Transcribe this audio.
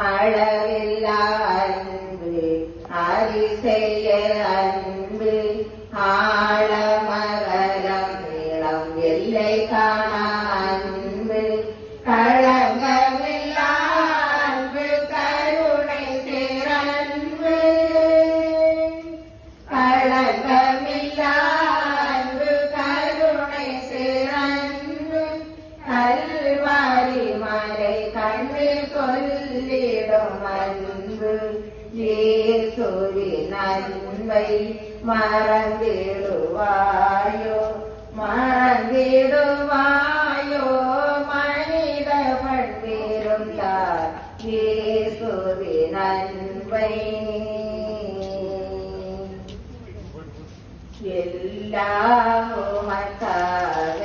அளவில்லா அன்பு அதிசய அன்பு ஆழமகலம் நீளம் எல்லை காணா அன்பு களங்கமில்லா அன்பு கருணை சிறன்பு களங்கமில்லா அன்பு கருணை சிறன்பு கல்வாரி மலை கண்ணில் சொல்லிடும் அன்பு இயேசுவின் அன்பை மறந்திடுவாயோ மறந்திடுவாயோ மனித பட்டிருந்தார் இயேசுவின் அன்பை எல்லாம் உமக்காக